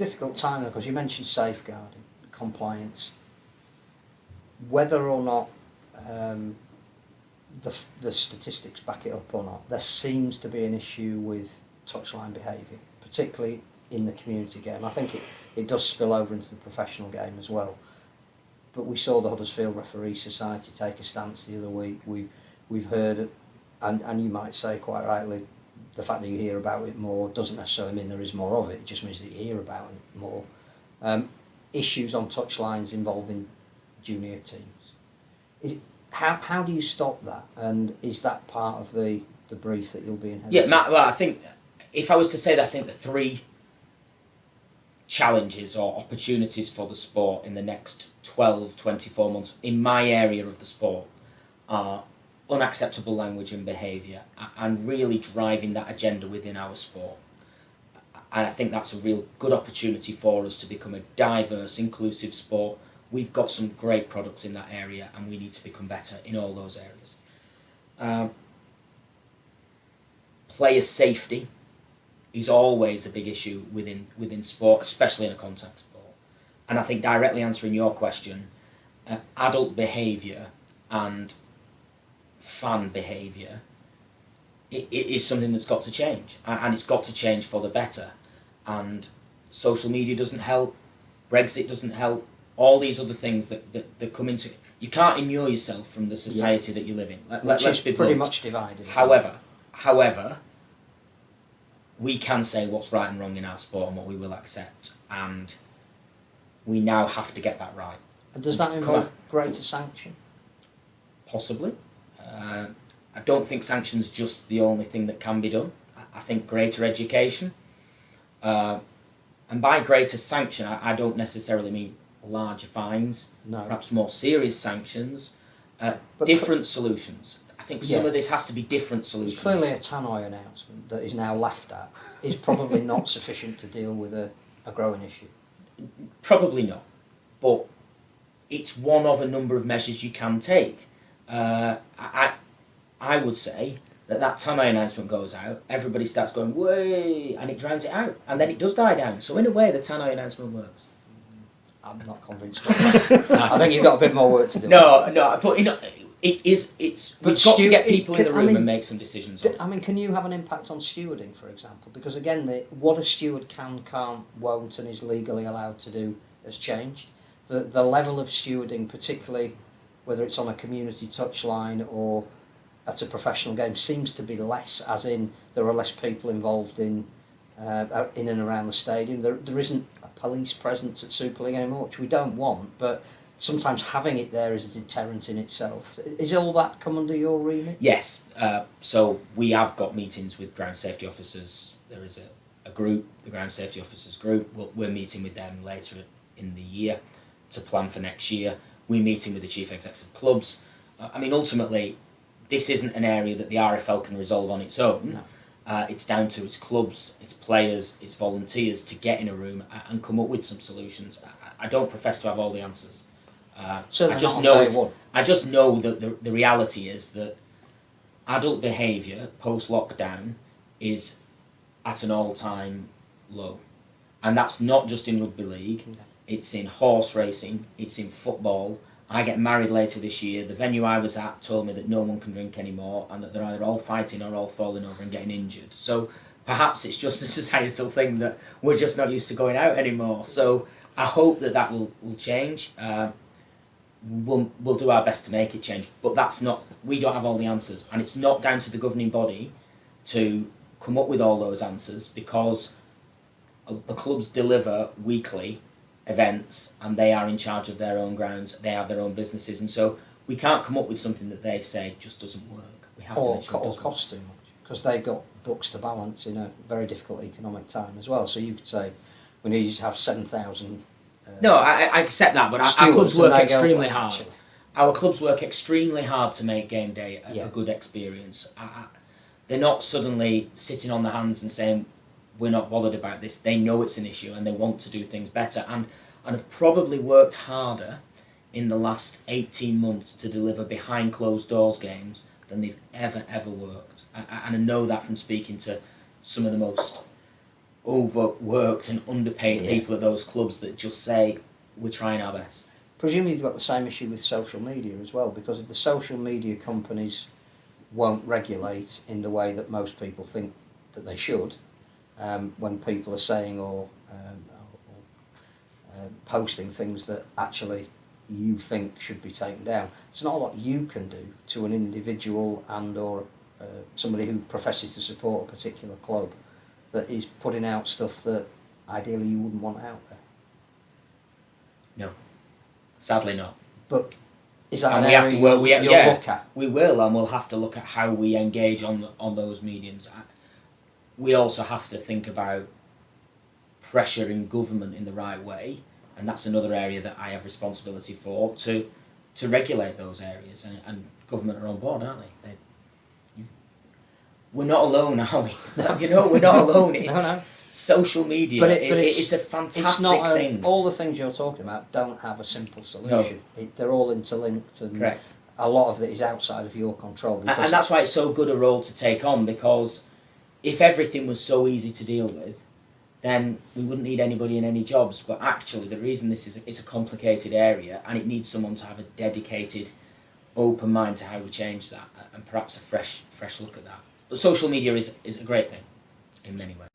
difficult time, because you mentioned safeguarding, compliance. Whether or not the statistics back it up or not, there seems to be an issue with touchline behaviour, particularly in the community game. I think it does spill over into the professional game as well. But we saw the Huddersfield Referee Society take a stance the other week. We've heard, and you might say quite rightly, the fact that you hear about it more doesn't necessarily mean there is more of it. It just means that you hear about it more. Issues on touchlines involving junior teams. How do you stop that? And is that part of the brief that you'll be inheriting? Yeah, Matt, well, I think if I was to say that, I think the three challenges or opportunities for the sport in the next 12, 24 months in my area of the sport are unacceptable language and behaviour, and really driving that agenda within our sport. And I think that's a real good opportunity for us to become a diverse, inclusive sport. We've got some great products in that area, and we need to become better in all those areas. Player safety is always a big issue within sport, especially in a contact sport. And I think, directly answering your question, adult behaviour and fan behaviour, it is something that's got to change, and it's got to change for the better. And social media doesn't help, Brexit doesn't help, all these other things that come into... You can't immure yourself from the society that you live in. Let's be pretty blunt. much divided. However, we can say what's right and wrong in our sport and what we will accept, and we now have to get that right. And does that involve greater sanction? Possibly. I don't think sanction's just the only thing that can be done. I think greater education. And by greater sanction, I don't necessarily mean larger fines, no. Perhaps more serious sanctions, different solutions. I think some of this has to be different solutions. Clearly a tannoy announcement that is now laughed at is probably not sufficient to deal with a growing issue. Probably not, but it's one of a number of measures you can take. I would say that tannoy announcement goes out, everybody starts going, way, and it drowns it out, and then it does die down. So in a way, the tannoy announcement works. I'm not convinced of that. I think you've got a bit more work to do. No, but we've got to get people in the room and make some decisions on it. I mean, can you have an impact on stewarding, for example? Because again, what a steward can, can't, won't, and is legally allowed to do has changed. The level of stewarding, particularly whether it's on a community touchline or at a professional game, seems to be less, as in there are less people involved in and around the stadium. There isn't a police presence at Super League anymore, which we don't want, but sometimes having it there is a deterrent in itself. Is all that come under your remit? Yes. So we have got meetings with ground safety officers. There is a group, the ground safety officers group. We're meeting with them later in the year to plan for next year. We're meeting with the chief execs of clubs. I mean, ultimately, this isn't an area that the RFL can resolve on its own. No. It's down to its clubs, its players, its volunteers to get in a room and come up with some solutions. I don't profess to have all the answers. I just know that the reality is that adult behaviour post-lockdown is at an all-time low. And that's not just in Rugby League, it's in horse racing, it's in football. I get married later this year. The venue I was at told me that no one can drink anymore and that they're either all fighting or all falling over and getting injured. So perhaps it's just a societal thing that we're just not used to going out anymore. So I hope that will change. We'll do our best to make it change, but we don't have all the answers, and it's not down to the governing body to come up with all those answers, because the clubs deliver weekly events and they are in charge of their own grounds, they have their own businesses, and so we can't come up with something that they say just doesn't work. We have to make sure it does cost too much, because they've got books to balance in a very difficult economic time as well. So you could say we need to have 7,000. No, I accept that, but our clubs work extremely hard. Our clubs work extremely hard to make game day a good experience. They're not suddenly sitting on their hands and saying, we're not bothered about this. They know it's an issue and they want to do things better, and have probably worked harder in the last 18 months to deliver behind closed doors games than they've ever worked. And I know that from speaking to some of the most overworked and underpaid people at those clubs that just say, we're trying our best. Presumably you've got the same issue with social media as well, because if the social media companies won't regulate in the way that most people think that they should, when people are saying or posting things that actually you think should be taken down, there's not a lot you can do to an individual and or somebody who professes to support a particular club that is putting out stuff that ideally you wouldn't want out there. No, sadly not. But is that and an we area have to work, you'll look at? We will, and we'll have to look at how we engage on those mediums. We also have to think about pressuring government in the right way, and that's another area that I have responsibility for, to regulate those areas, and government are on board, aren't they? We're not alone, are we? We're not alone. It's social media. But it's a fantastic thing. All the things you're talking about don't have a simple solution. No. They're all interlinked, and correct. A lot of it is outside of your control. And that's why it's so good a role to take on, because if everything was so easy to deal with, then we wouldn't need anybody in any jobs. But actually, the reason it's a complicated area, and it needs someone to have a dedicated, open mind to how we change that, and perhaps a fresh look at that. But social media is a great thing in many ways.